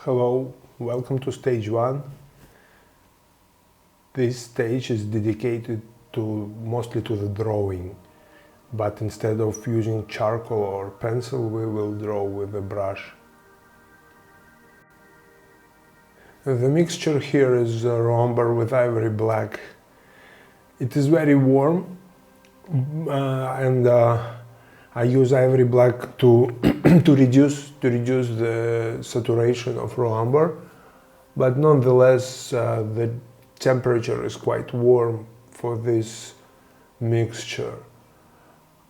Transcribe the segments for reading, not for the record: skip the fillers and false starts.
Hello, welcome to stage 1. This stage is dedicated mostly to the drawing, but instead of using charcoal or pencil, we will draw with a brush. The mixture here is raw umber with ivory black. It is very warm, and I use ivory black to to reduce the saturation of raw umber, but nonetheless the temperature is quite warm for this mixture.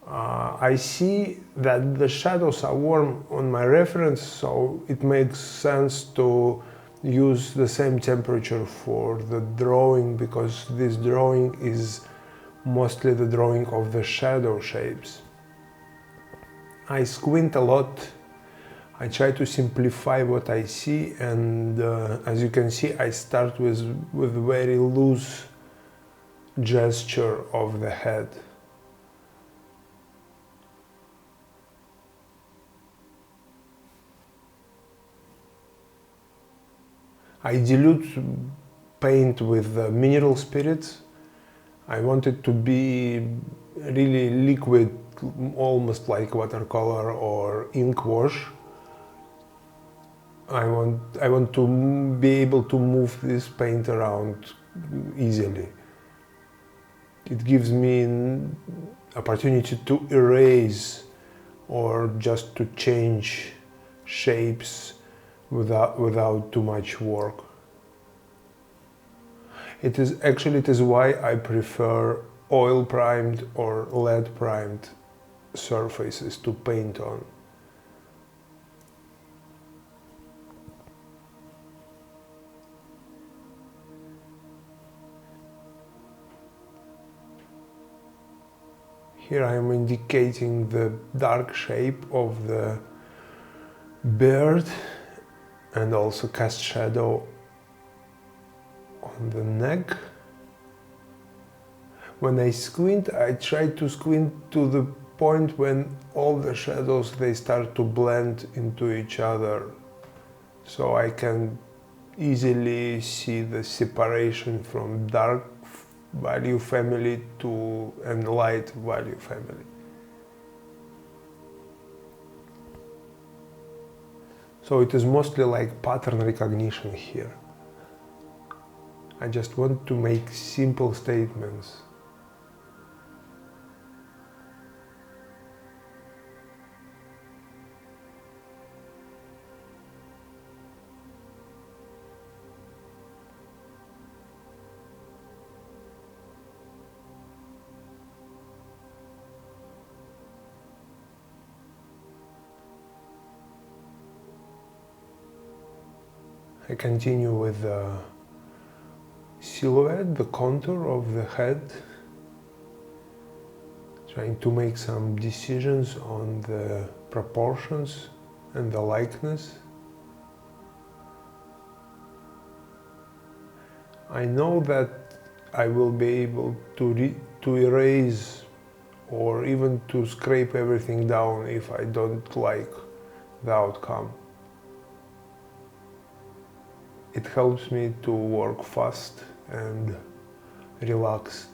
I see that the shadows are warm on my reference, so it makes sense to use the same temperature for the drawing, because this drawing is mostly the drawing of the shadow shapes. I squint a lot. I try to simplify what I see, and as you can see, I start with very loose gesture of the head. I dilute paint with mineral spirits. I want it to be really liquid, almost like watercolor or ink wash. I want to be able to move this paint around easily. It gives me an opportunity to erase or just to change shapes without too much work. It is why I prefer oil primed or lead primed surfaces to paint on. Here I am indicating the dark shape of the beard and also cast shadow on the neck. When I squint, I try to squint to the point when all the shadows they start to blend into each other, so I can easily see the separation from dark value family and light value family. So it is mostly like pattern recognition here. I just want to make simple statements. I continue with the silhouette, the contour of the head, trying to make some decisions on the proportions and the likeness. I know that I will be able to erase or even to scrape everything down if I don't like the outcome. It helps me to work fast and relaxed.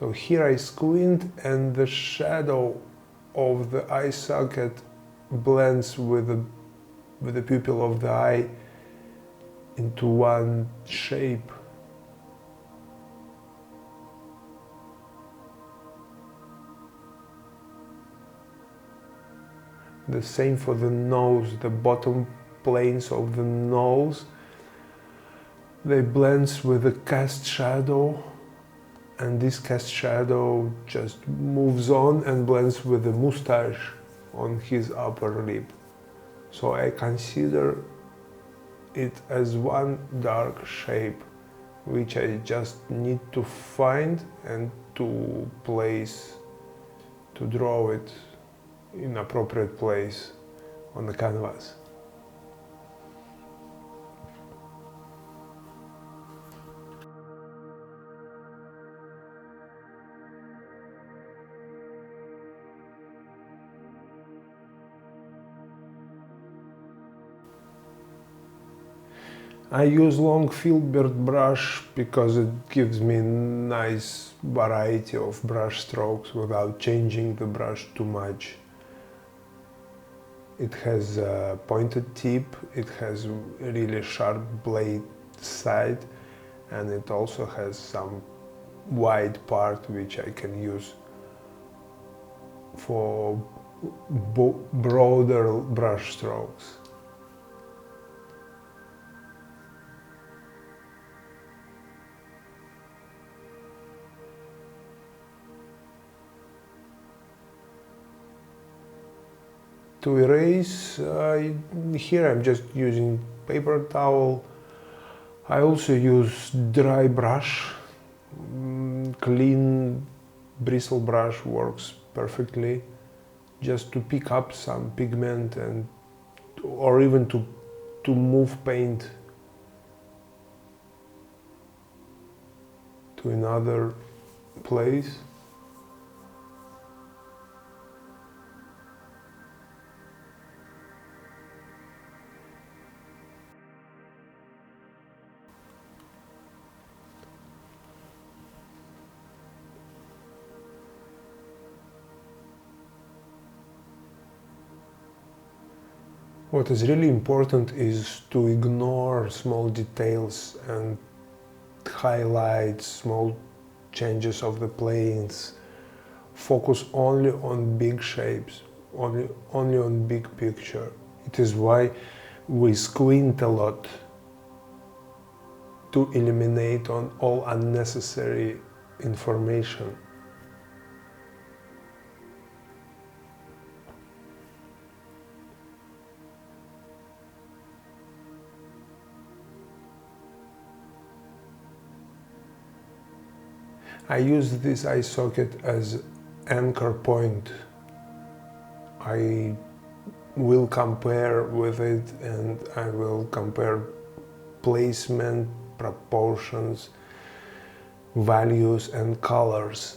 So here I squint and the shadow of the eye socket blends with the pupil of the eye into one shape. The same for the nose, the bottom planes of the nose. They blend with the cast shadow, and this cast shadow just moves on and blends with the mustache on his upper lip. So I consider it as one dark shape, which I just need to find and to place, to draw it in appropriate place on the canvas. I use long filbert brush because it gives me nice variety of brush strokes without changing the brush too much. It has a pointed tip, it has a really sharp blade side, and it also has some wide part which I can use for broader brush strokes. To erase, here I'm just using paper towel. I also use dry brush. Clean bristle brush works perfectly, just to pick up some pigment and or even to move paint to another place. What is really important is to ignore small details and highlight small changes of the planes. Focus only on big shapes, only on big picture. It is why we squint a lot to eliminate on all unnecessary information. I use this eye socket as anchor point. I will compare with it and I will compare placement, proportions, values and colors.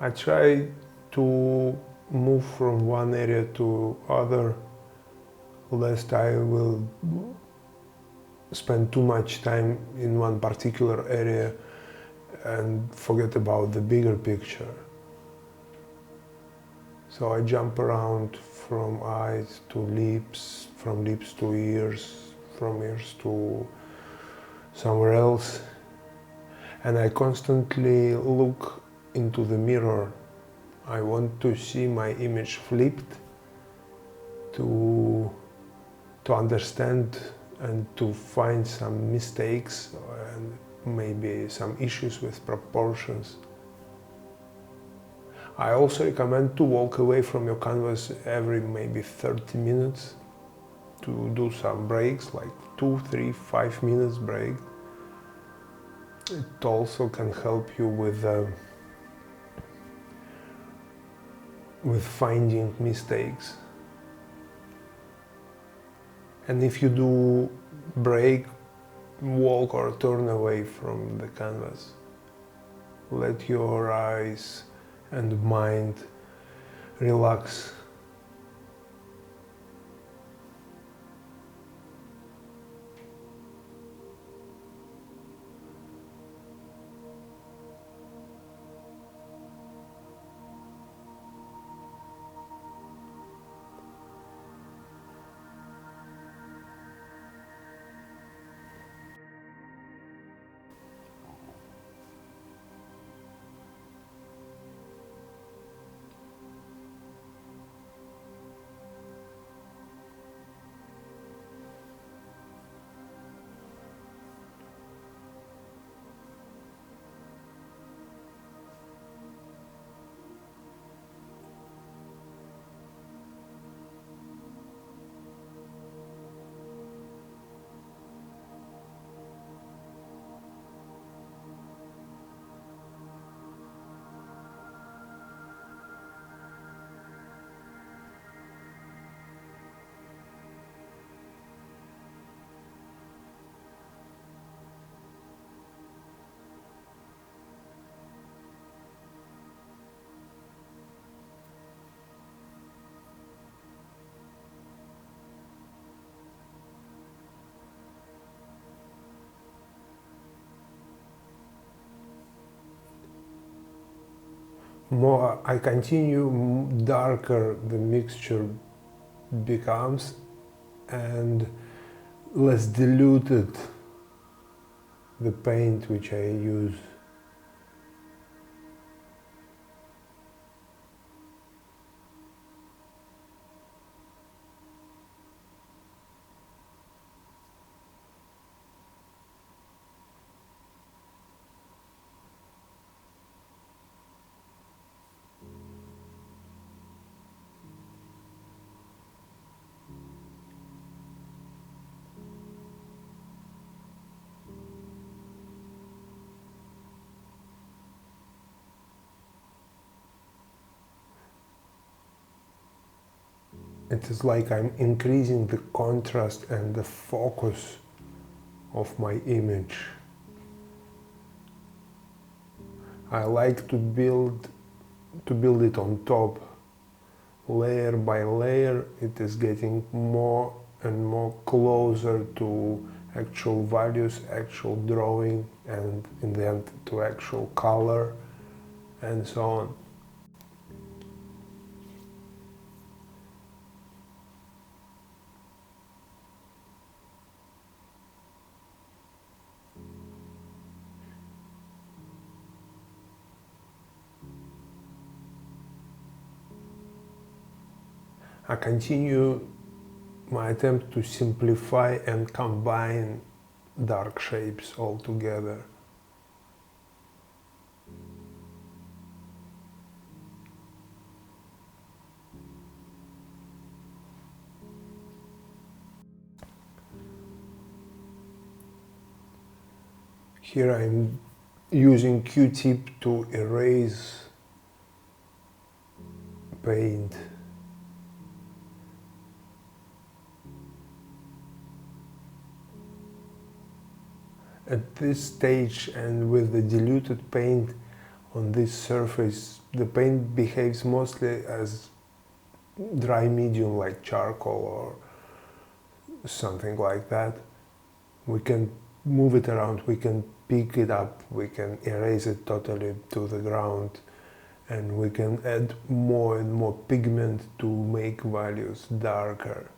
I try to move from one area to other, lest I will spend too much time in one particular area and forget about the bigger picture. So I jump around from eyes to lips, from lips to ears, from ears to somewhere else. And I constantly look into the mirror. I want to see my image flipped to understand and to find some mistakes and maybe some issues with proportions. I also recommend to walk away from your canvas every maybe 30 minutes to do some breaks, like 2, 3, 5 minutes break. It also can help you with finding mistakes. And if you do break, walk or turn away from the canvas, let your eyes and mind relax. more I continue, darker the mixture becomes and less diluted the paint which I use. It is like I'm increasing the contrast and the focus of my image. I like to build it on top, layer by layer. It is getting more and more closer to actual values, actual drawing, and in the end to actual color and so on. I continue my attempt to simplify and combine dark shapes all together. Here I'm using Q-tip to erase paint. At this stage and with the diluted paint on this surface, the paint behaves mostly as dry medium like charcoal or something like that. We can move it around, we can pick it up, we can erase it totally to the ground, and we can add more and more pigment to make values darker.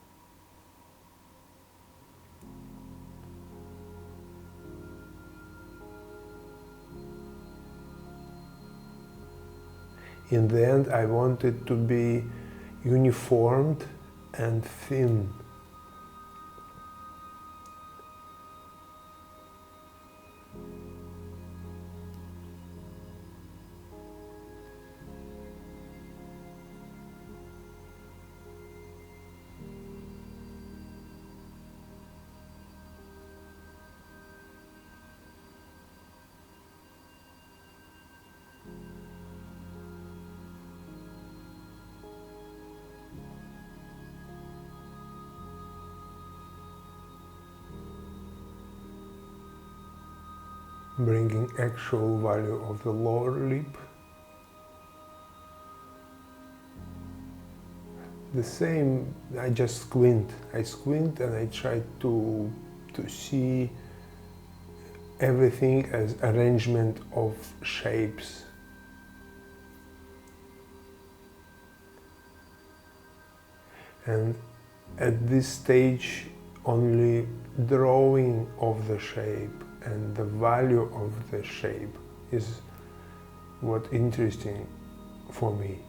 In the end, I want it to be uniformed and thin. Bringing actual value of the lower lip. The same, I just squint. I squint and I try to see everything as arrangement of shapes. And at this stage, only drawing of the shape and the value of the shape is what interesting for me.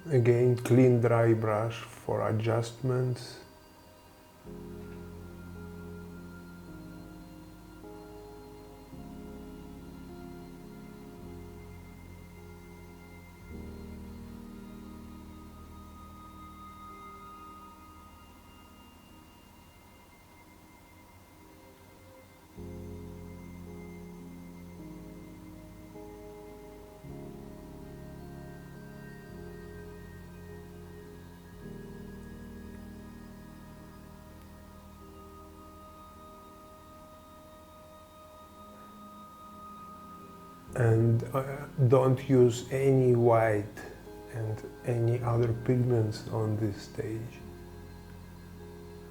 Again, clean dry brush for adjustments. and don't use any white and any other pigments on this stage.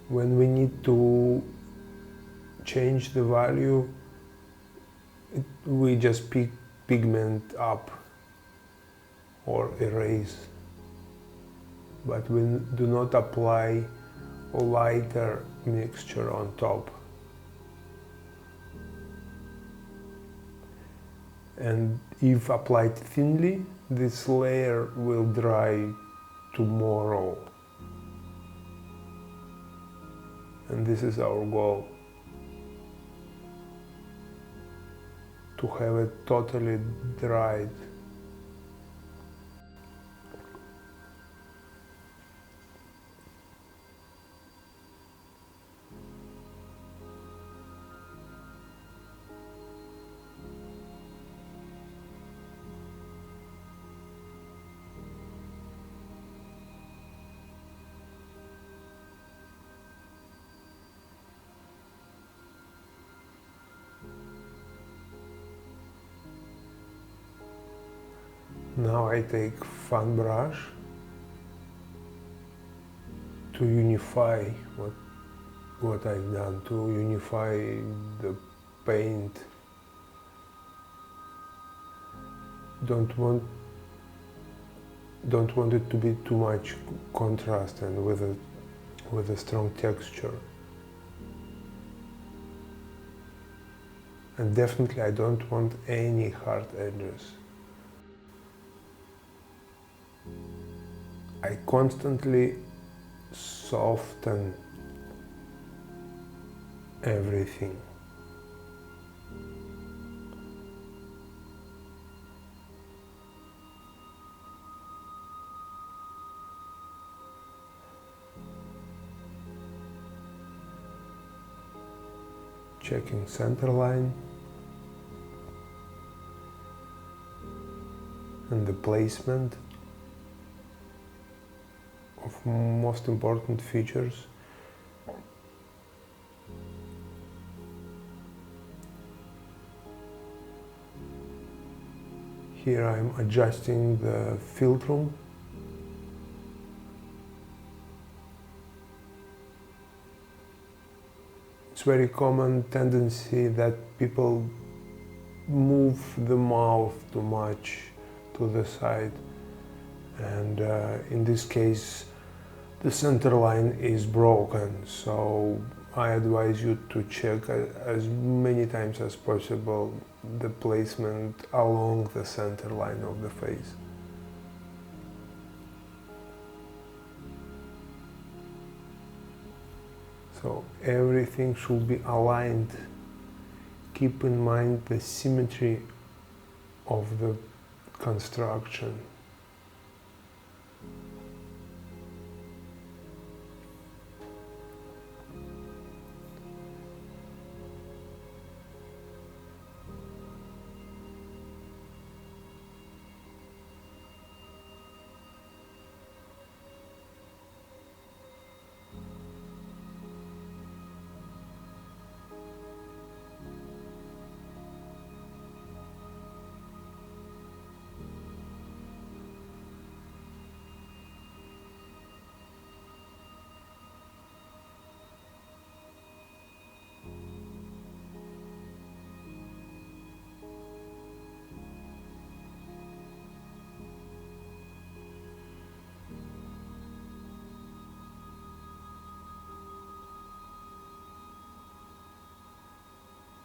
When we need to change the value, we just pick pigment up or erase, but we do not apply a lighter mixture on top. And if applied thinly, this layer will dry tomorrow. And this is our goal, to have it totally dried. Now I take fan brush to unify what I've done, to unify the paint. Don't want it to be too much contrast and with a strong texture. And definitely I don't want any hard edges. I constantly soften everything. Checking center line and the placement of most important features. Here I'm adjusting the filtrum. It's very common tendency that people move the mouth too much to the side, and in this case the center line is broken, so I advise you to check as many times as possible the placement along the center line of the face. So everything should be aligned. Keep in mind the symmetry of the construction.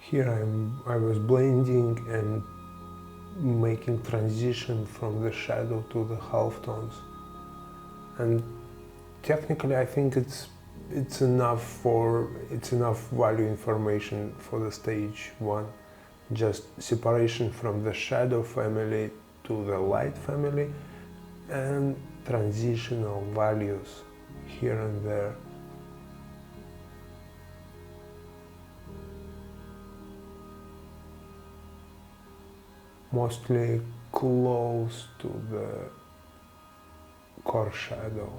Here I was blending and making transition from the shadow to the halftones, and technically I think it's enough value information for the stage one. Just separation from the shadow family to the light family and transitional values here and there. Mostly close to the core shadow.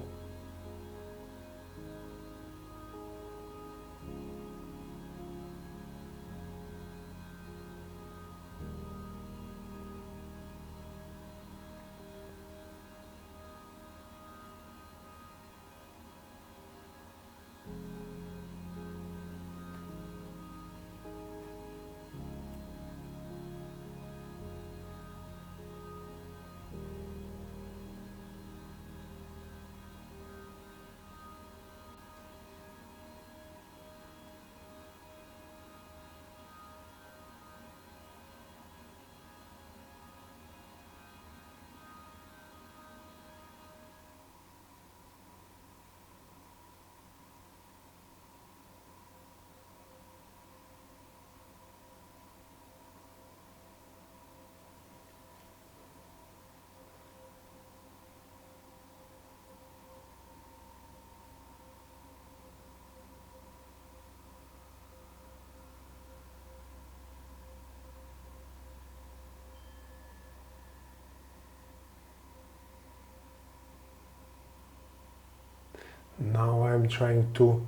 Now I'm trying to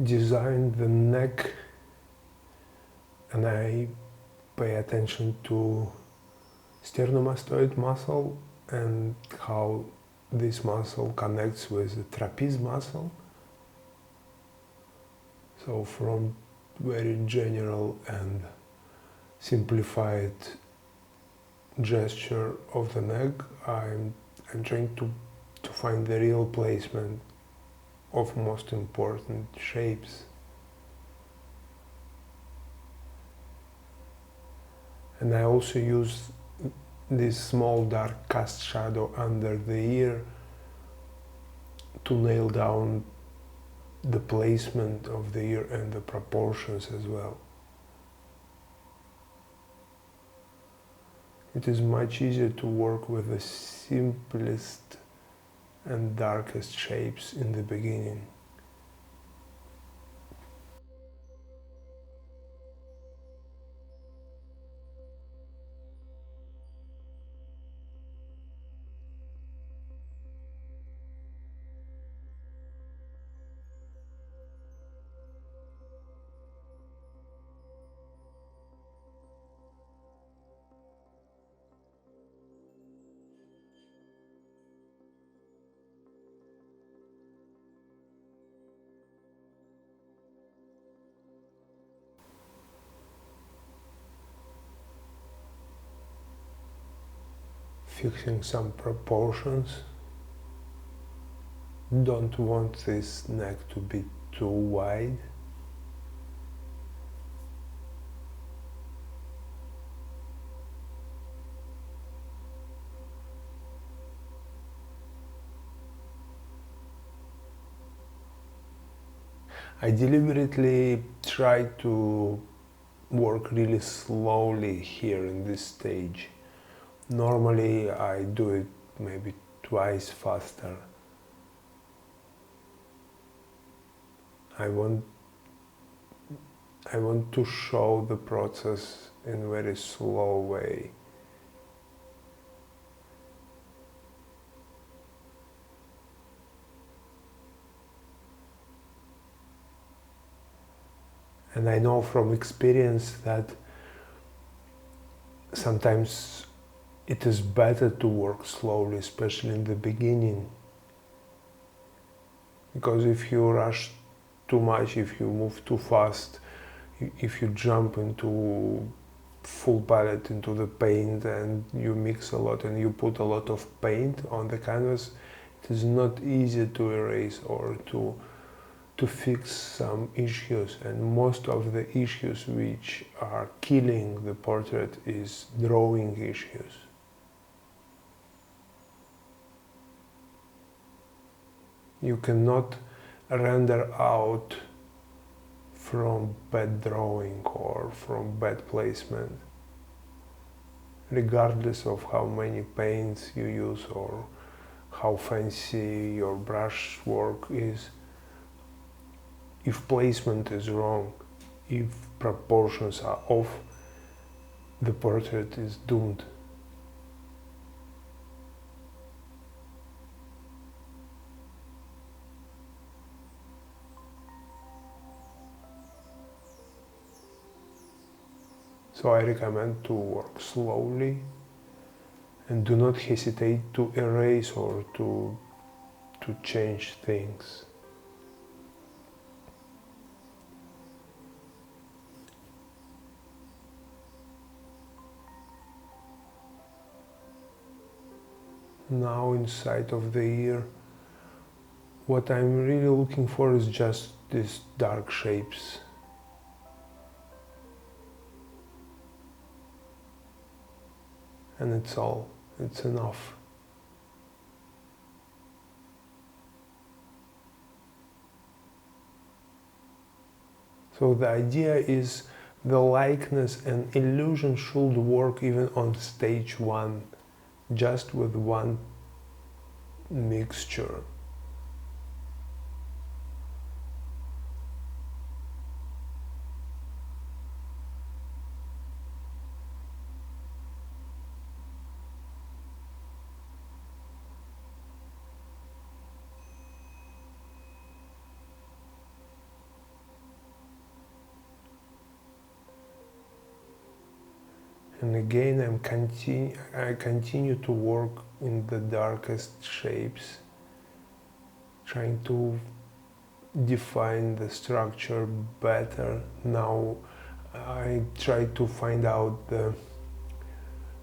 design the neck, and I pay attention to sternomastoid muscle and how this muscle connects with the trapeze muscle. So from very general and simplified gesture of the neck, I'm trying to find the real placement of most important shapes. And I also use this small dark cast shadow under the ear to nail down the placement of the ear and the proportions as well. It is much easier to work with the simplest and darkest shapes in the beginning. Fixing some proportions. Don't want this neck to be too wide. I deliberately try to work really slowly here in this stage. Normally I do it maybe twice faster. I want to show the process in a very slow way. And I know from experience that sometimes it is better to work slowly, especially in the beginning. Because if you rush too much, if you move too fast, if you jump into full palette into the paint and you mix a lot and you put a lot of paint on the canvas, it is not easy to erase or to fix some issues, and most of the issues which are killing the portrait is drawing issues. You cannot render out from bad drawing or from bad placement, regardless of how many paints you use or how fancy your brush work is. If placement is wrong, if proportions are off, the portrait is doomed. So I recommend to work slowly and do not hesitate to erase or to change things. Now inside of the ear, what I'm really looking for is just these dark shapes. And it's all, it's enough. So the idea is the likeness and illusion should work even on stage one, just with one mixture. And again, I continue to work in the darkest shapes, trying to define the structure better. Now I try to find out the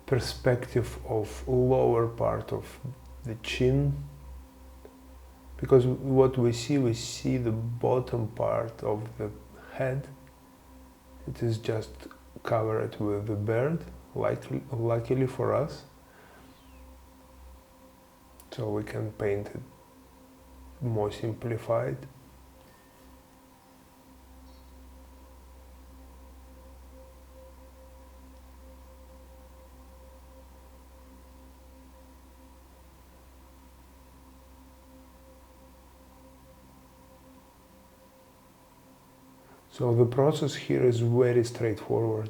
perspective of lower part of the chin, because what we see the bottom part of the head. It is just covered with the beard, luckily for us, so we can paint it more simplified. So the process here is very straightforward.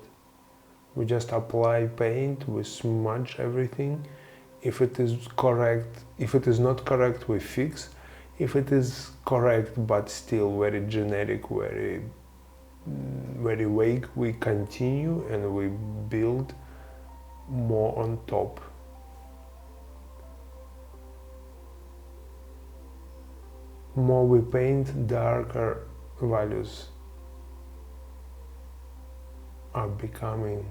We just apply paint, we smudge everything. If it is correct, if it is not correct, we fix. If it is correct but still very generic, very vague, we continue and we build more on top. More we paint, darker values are becoming.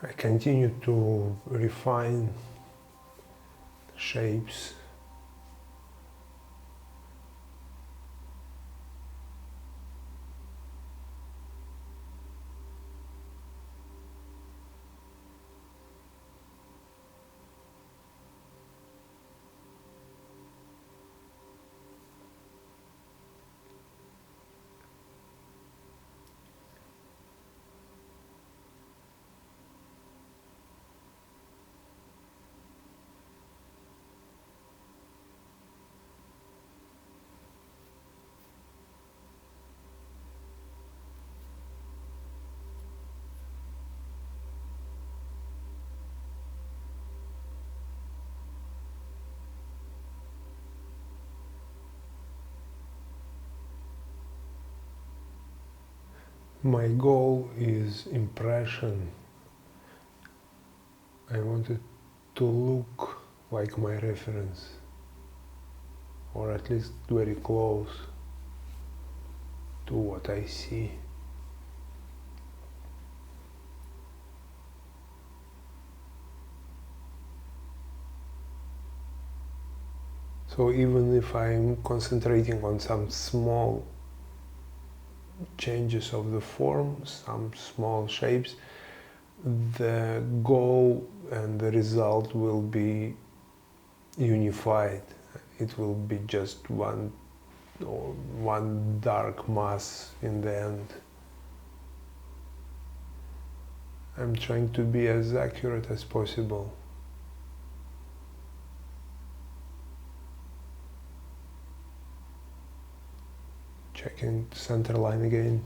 I continue to refine shapes. My goal is impression. I want it to look like my reference, or at least very close to what I see. So even if I'm concentrating on some small changes of the form, some small shapes, the goal and the result will be unified. It will be just one dark mass in the end. I'm trying to be as accurate as possible. Checking center line again.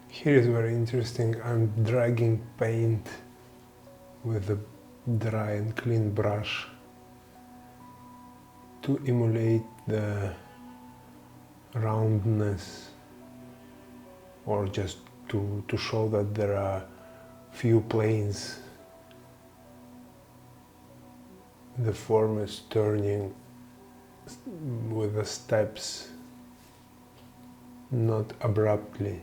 Here is very interesting. I'm dragging paint with a dry and clean brush to emulate the roundness, or just to show that there are few planes. The form is turning with the steps, not abruptly.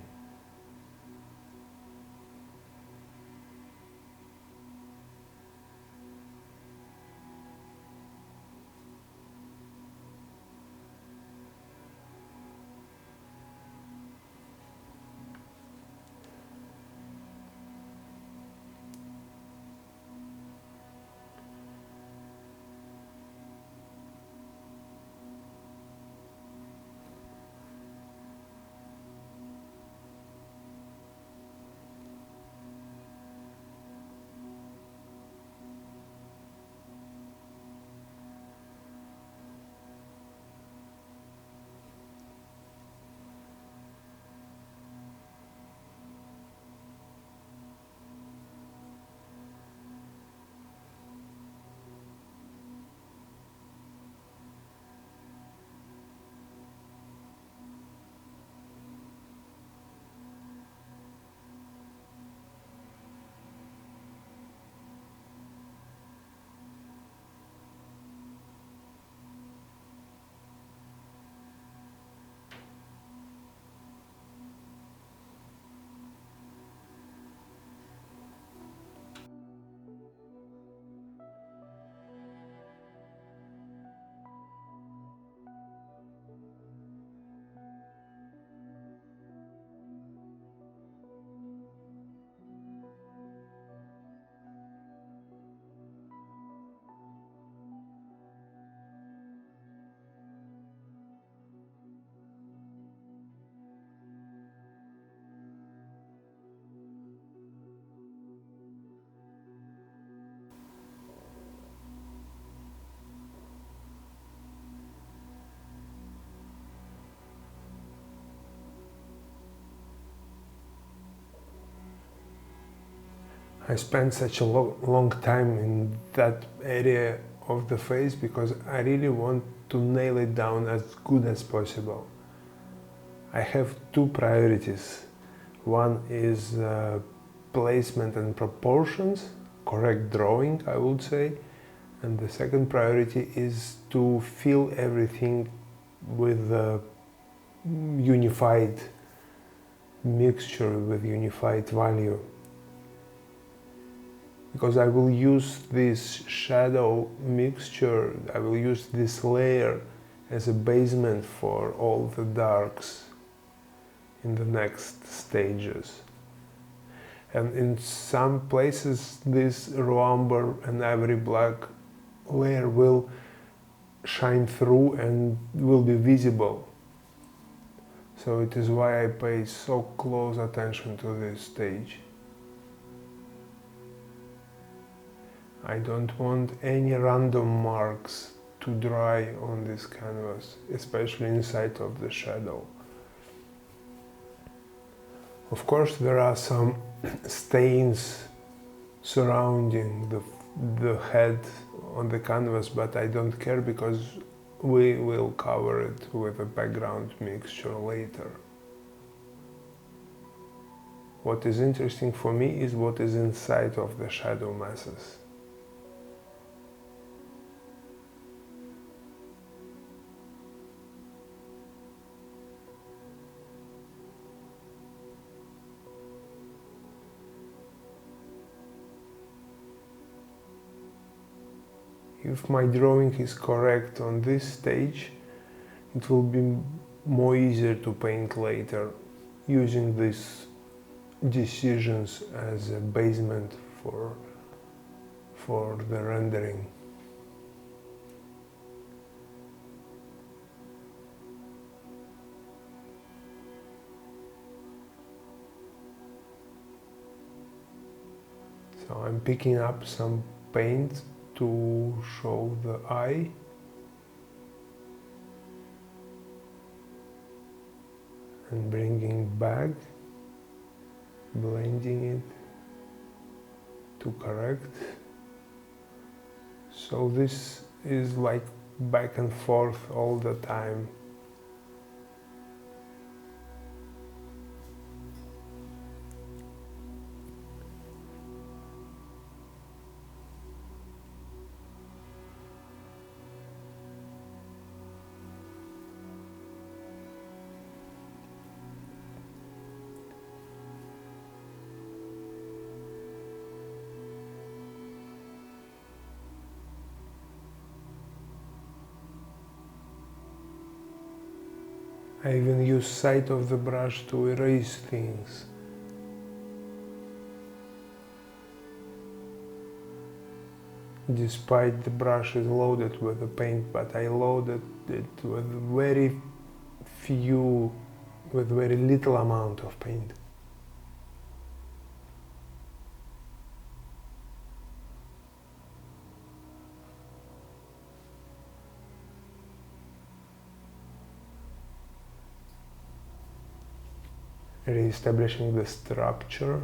I spent such a long time in that area of the face because I really want to nail it down as good as possible. I have two priorities. One is placement and proportions, correct drawing, I would say. And the second priority is to fill everything with a unified mixture, with unified value. Because I will use this shadow mixture, I will use this layer as a basement for all the darks in the next stages. And in some places this raw umber and ivory black layer will shine through and will be visible. So it is why I pay so close attention to this stage. I don't want any random marks to dry on this canvas, especially inside of the shadow. Of course, there are some stains surrounding the head on the canvas, but I don't care because we will cover it with a background mixture later. What is interesting for me is what is inside of the shadow masses. If my drawing is correct on this stage, it will be more easier to paint later, using these decisions as a basement for the rendering. So I'm picking up some paint to show the eye. And bringing back, blending it to correct. So this is like back and forth all the time. I even use side of the brush to erase things. Despite the brush is loaded with the paint, but I loaded it with very little amount of paint. Re-establishing the structure.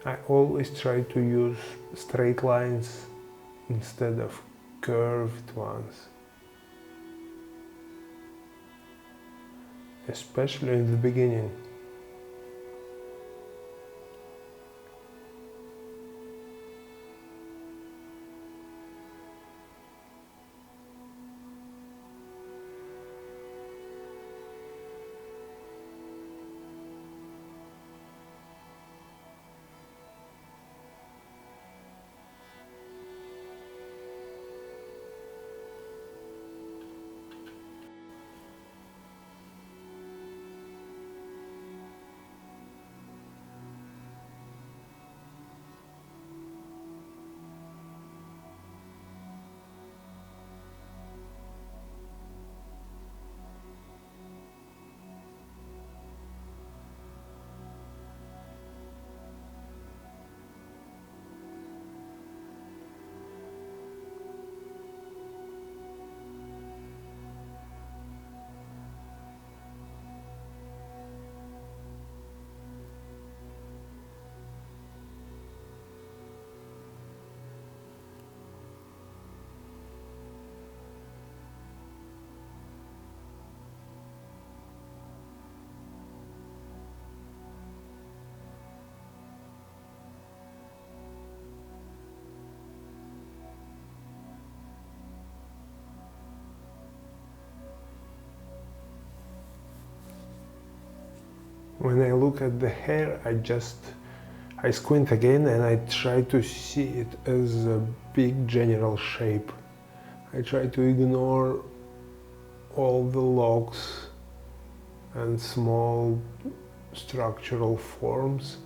I always try to use straight lines instead of curved ones, especially in the beginning. When I look at the hair, I squint again and I try to see it as a big general shape. I try to ignore all the locks and small structural forms.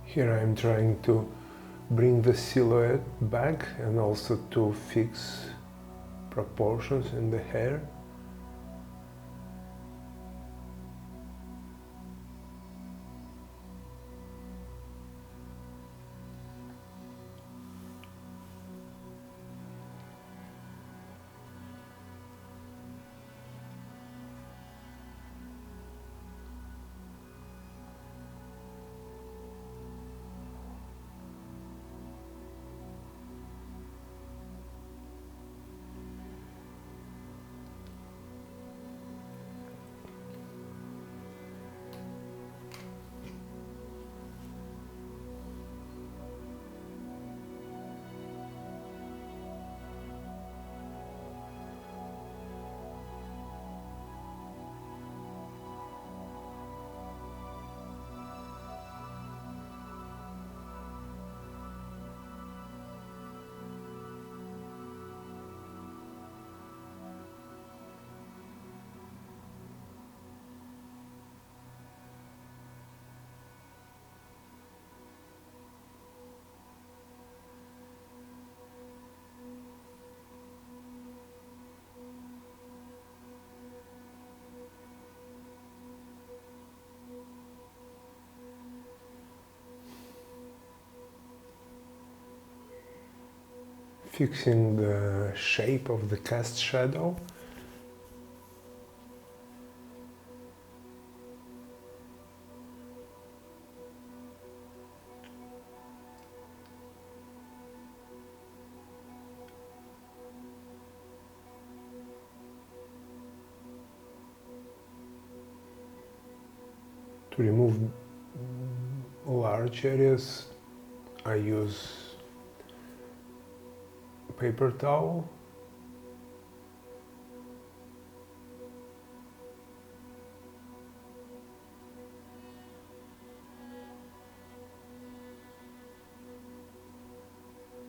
Here I am trying to bring the silhouette back and also to fix proportions in the hair. Fixing the shape of the cast shadow. To remove large areas, I use paper towel.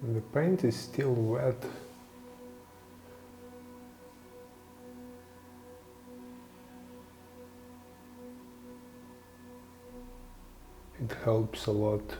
The paint is still wet. It helps a lot.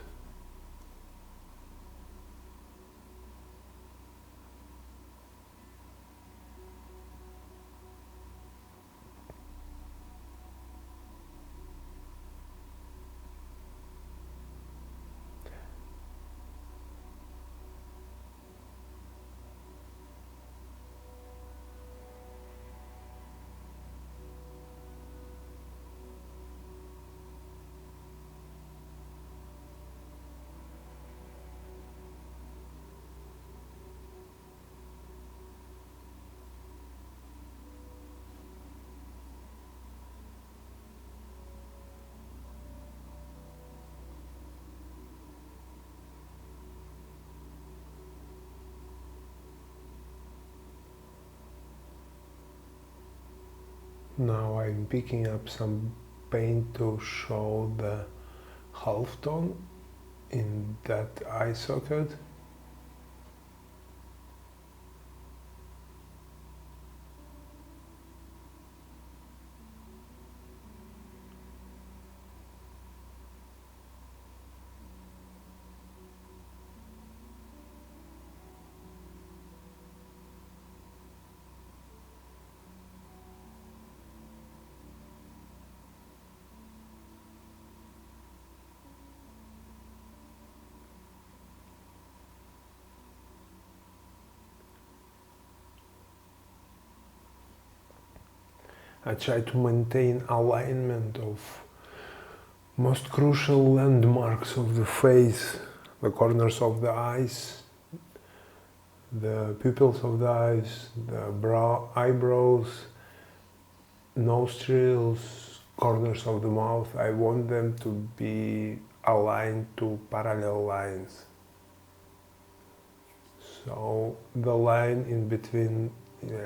Now I'm picking up some paint to show the halftone in that eye socket. I try to maintain alignment of most crucial landmarks of the face, the corners of the eyes, the pupils of the eyes, the eyebrows, nostrils, corners of the mouth. I want them to be aligned to parallel lines. So the line in between,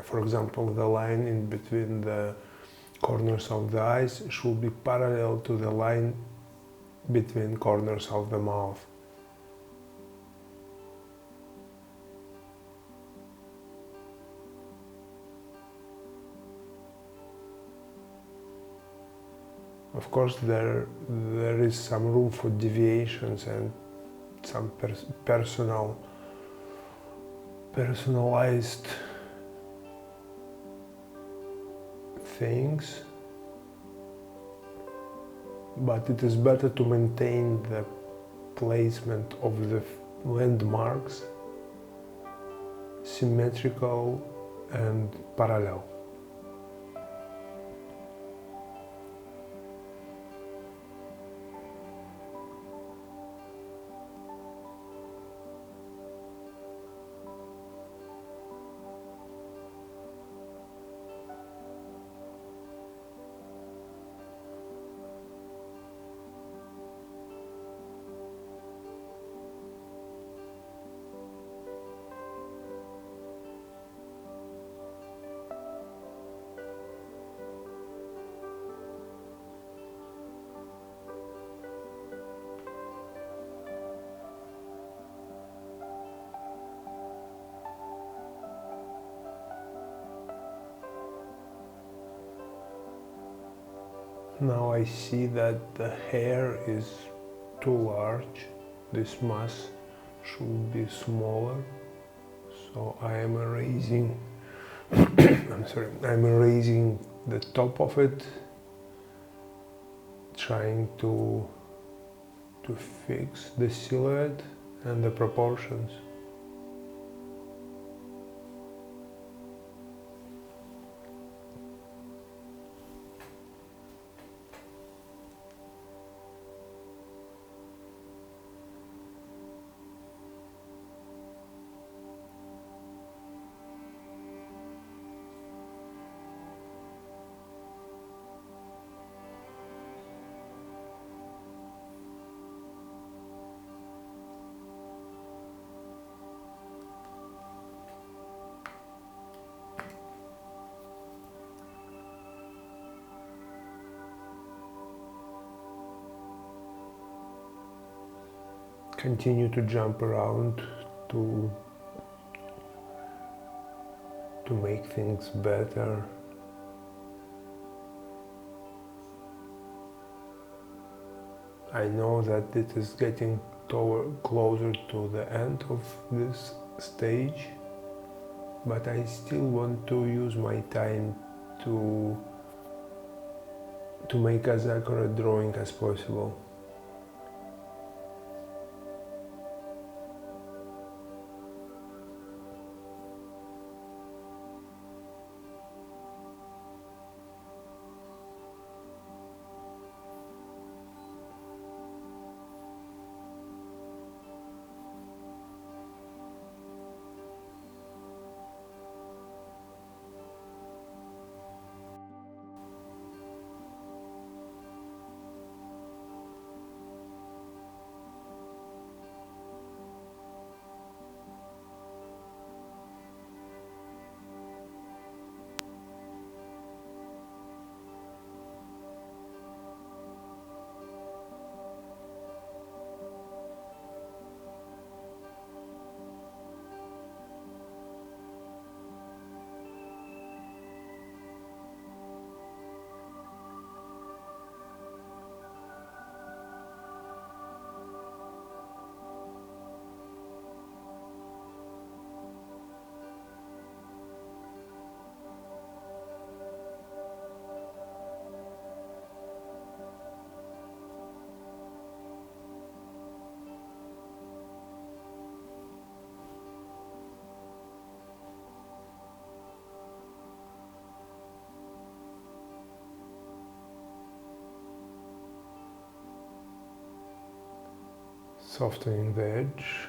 for example, the line in between the corners of the eyes should be parallel to the line between corners of the mouth. Of course, there is some room for deviations and some personalized things, but it is better to maintain the placement of the landmarks symmetrical and parallel. Now I see that the hair is too large. This mass should be smaller. So I am erasing I'm erasing the top of it, trying to fix the silhouette and the proportions. continue to jump around to make things better. I know that it is getting closer to the end of this stage, but I still want to use my time to make as accurate drawing as possible. Softening the edge.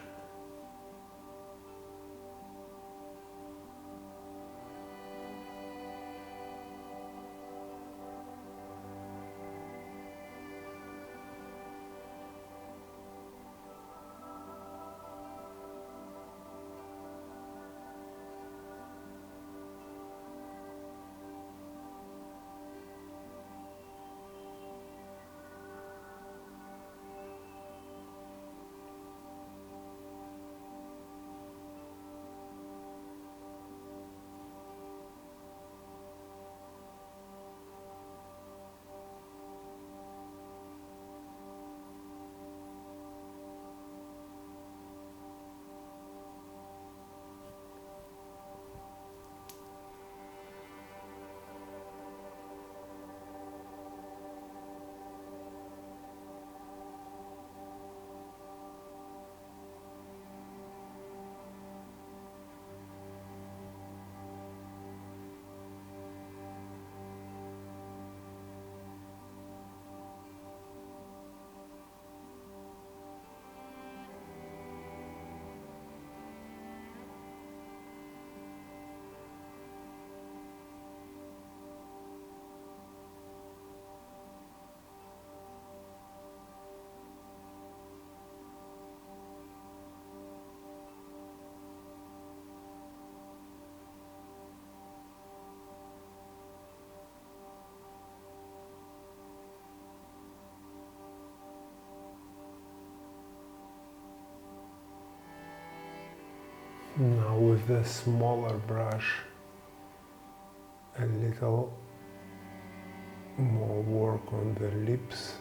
Now with the smaller brush, a little more work on the lips.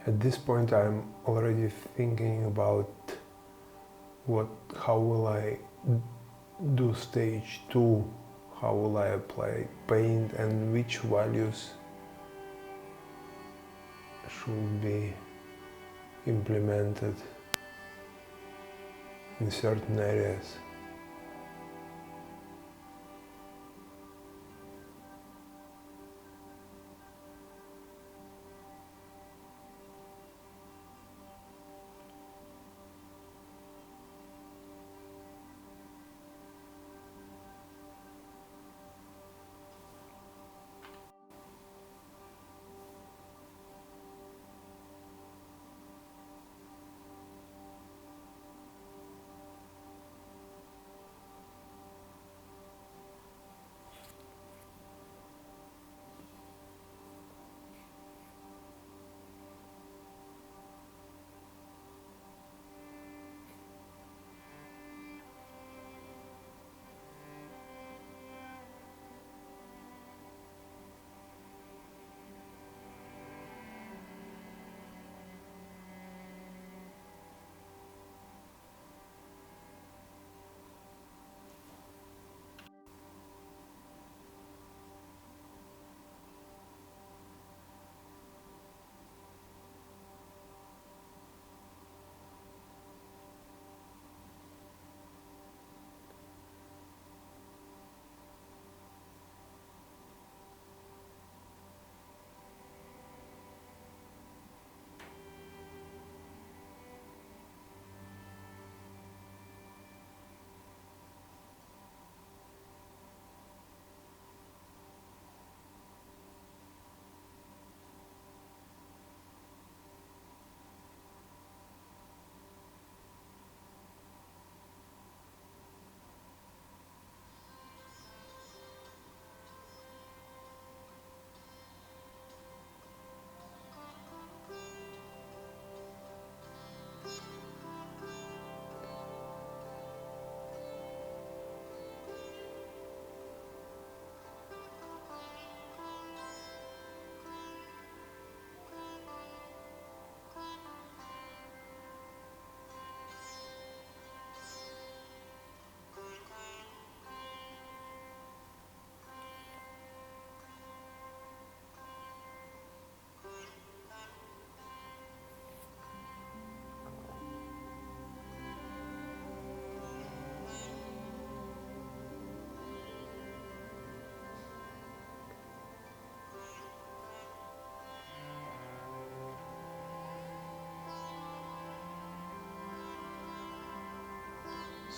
At this point I'm already thinking about how will I do stage 2, how will I apply paint and which values should be implemented in certain areas.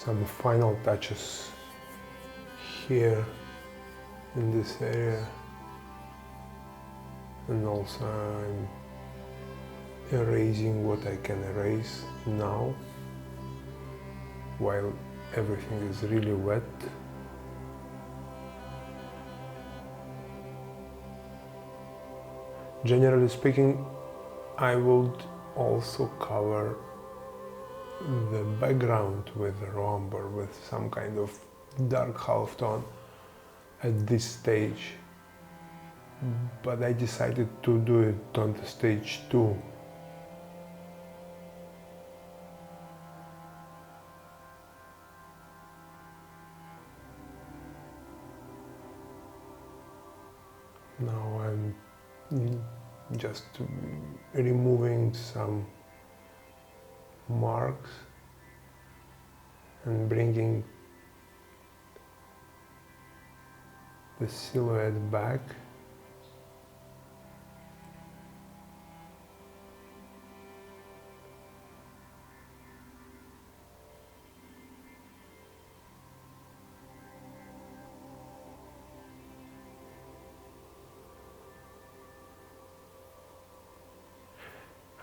some final touches here in this area, and also I'm erasing what I can erase now while everything is really wet. Generally speaking, I would also cover the background with raw umber, with some kind of dark halftone at this stage, but I decided to do it on the stage 2. Now I'm just removing some marks and bringing the silhouette back.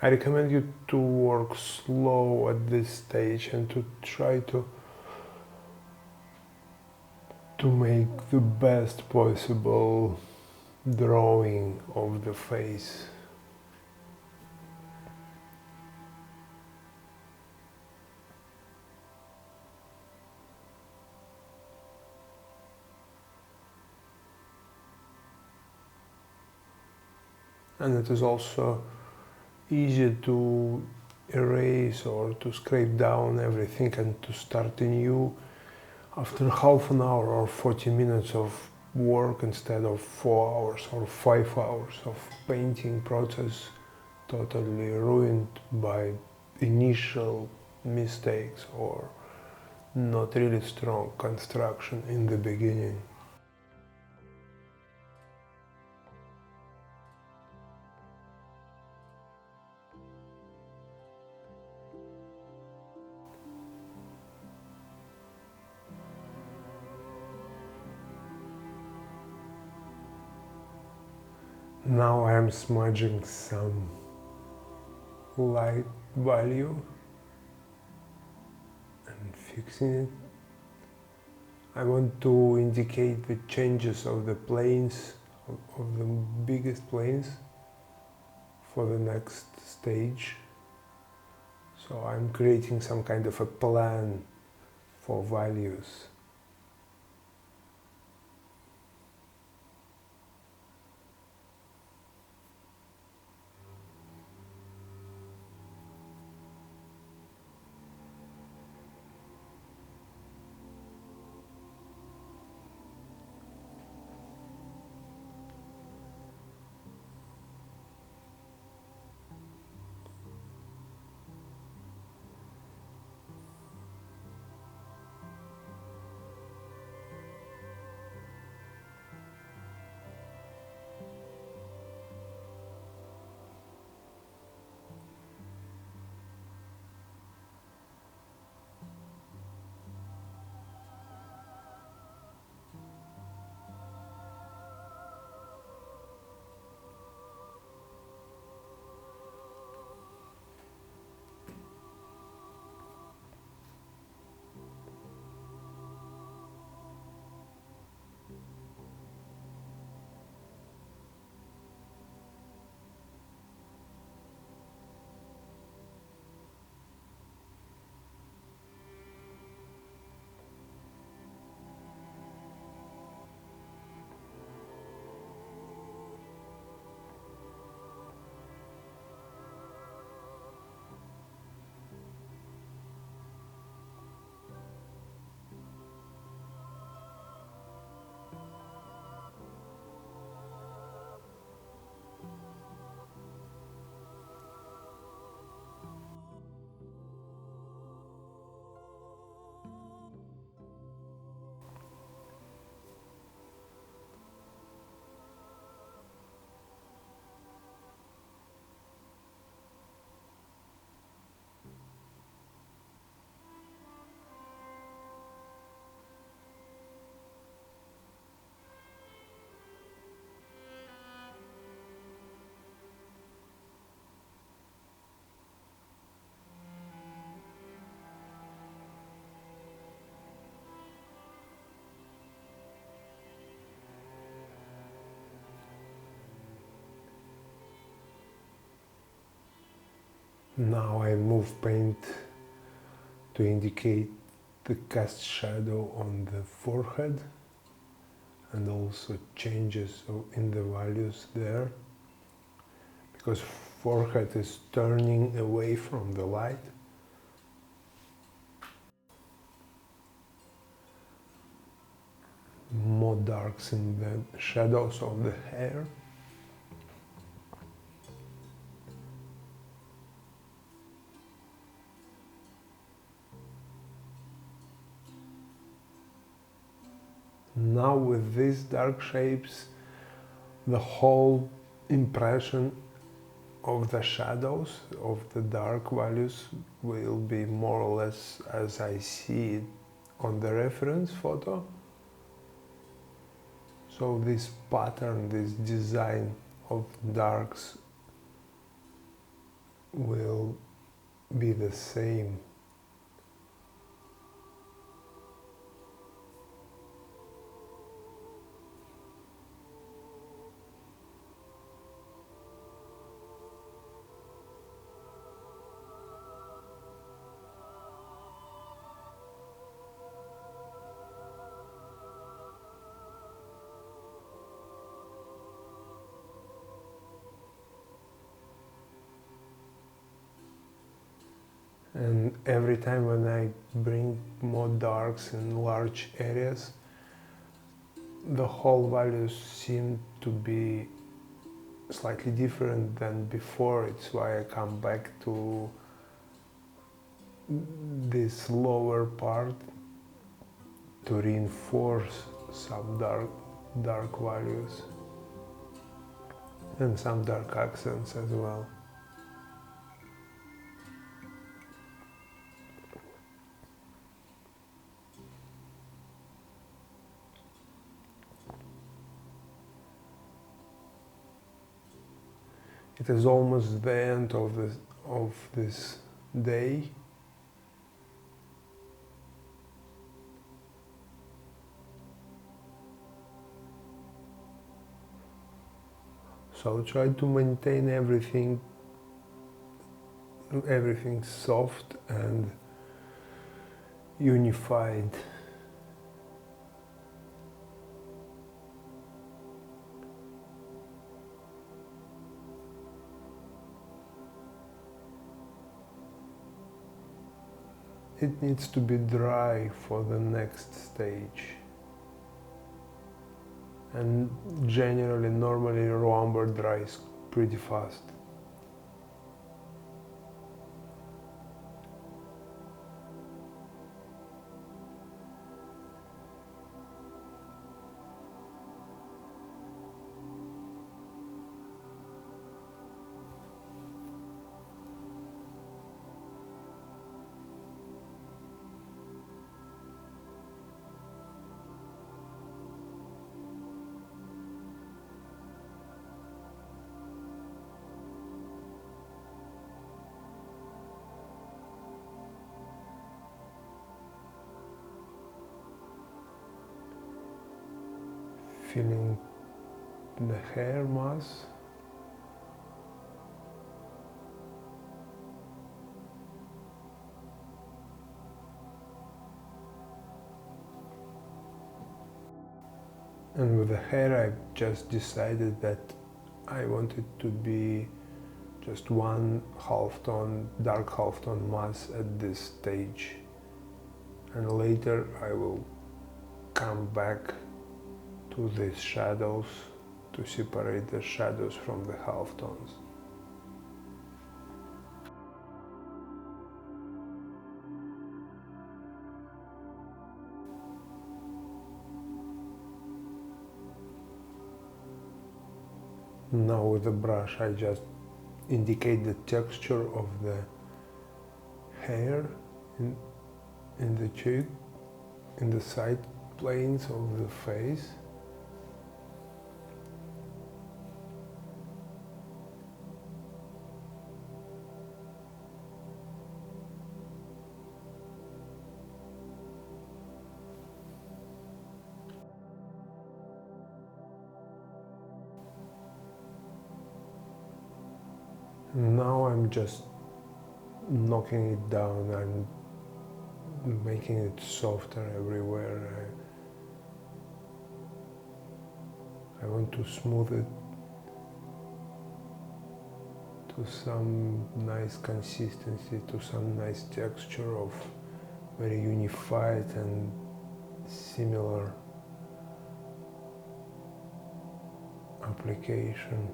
I recommend you to work slow at this stage and to try to make the best possible drawing of the face. And it is also easy to erase or to scrape down everything and to start anew after half an hour or 40 minutes of work instead of 4 hours or 5 hours of painting process, totally ruined by initial mistakes or not really strong construction in the beginning. Now I am smudging some light value and fixing it. I want to indicate the changes of the planes, of the biggest planes for the next stage. So I'm creating some kind of a plan for values. Now I move paint to indicate the cast shadow on the forehead and also changes in the values there, because forehead is turning away from the light. More darks in the shadows of the hair. Now with these dark shapes, the whole impression of the shadows, of the dark values, will be more or less as I see it on the reference photo. So this pattern, this design of darks will be the same. And every time when I bring more darks in large areas, the whole values seem to be slightly different than before. It's why I come back to this lower part to reinforce some dark values and some dark accents as well. It is almost the end of this day. So I'll try to maintain everything soft and unified. It needs to be dry for the next stage. And generally, normally raw umber dries pretty fast. Feeling the hair mass. And with the hair, I've just decided that I want it to be just one halftone, dark halftone mass at this stage. And later I will come back to these shadows to separate the shadows from the halftones. Now with the brush I just indicate the texture of the hair in the cheek, in the side planes of the face. Now I'm just knocking it down. I'm making it softer everywhere. I want to smooth it to some nice consistency, to some nice texture of very unified and similar application.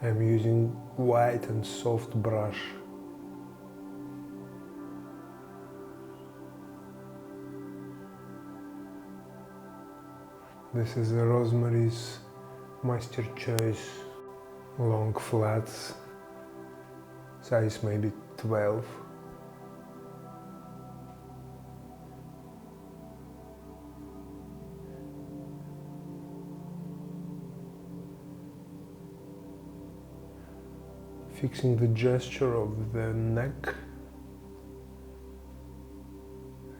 I'm using white and soft brush. This is the Rosemary's Master Choice long flats, size maybe 12. Fixing the gesture of the neck,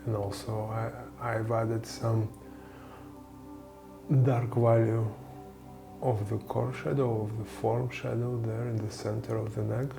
and also I've added some dark value of the core shadow, of the form shadow there in the center of the neck.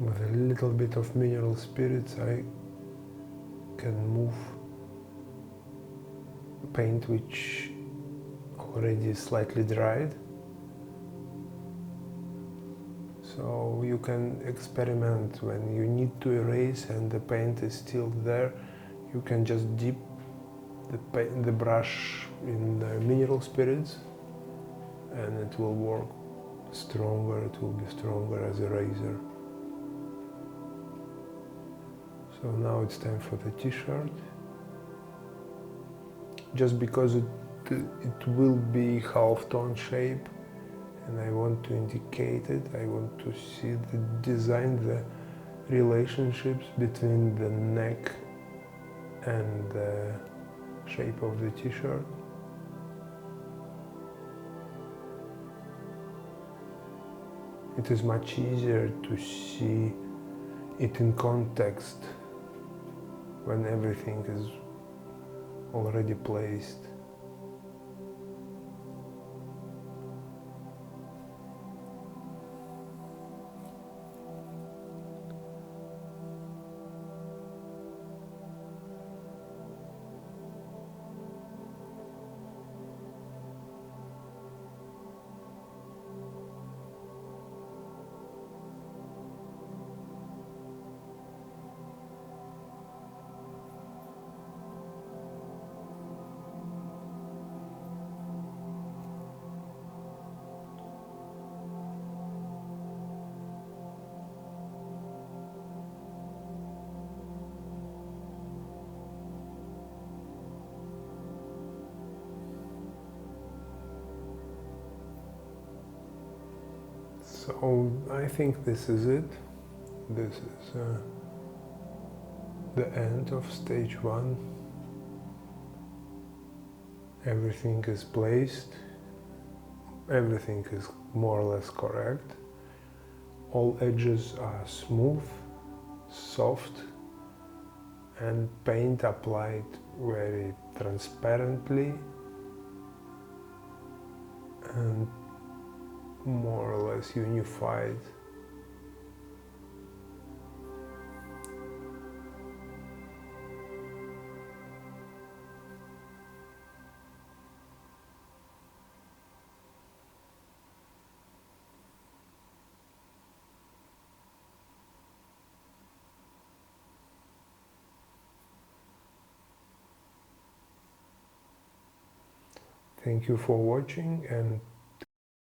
With a little bit of mineral spirits, I can move paint which already slightly dried. So you can experiment when you need to erase and the paint is still there. You can just dip the brush in the mineral spirits and it will work stronger, it will be stronger as a razor. So now it's time for the t-shirt. Just because it will be half-tone shape and I want to indicate it, I want to see the design, the relationships between the neck and the shape of the t-shirt. It is much easier to see it in context when everything is already placed. So I think this is it. This is the end of stage 1. Everything is placed. Everything is more or less correct. All edges are smooth, soft, and paint applied very transparently and more or less unified. Thank you for watching and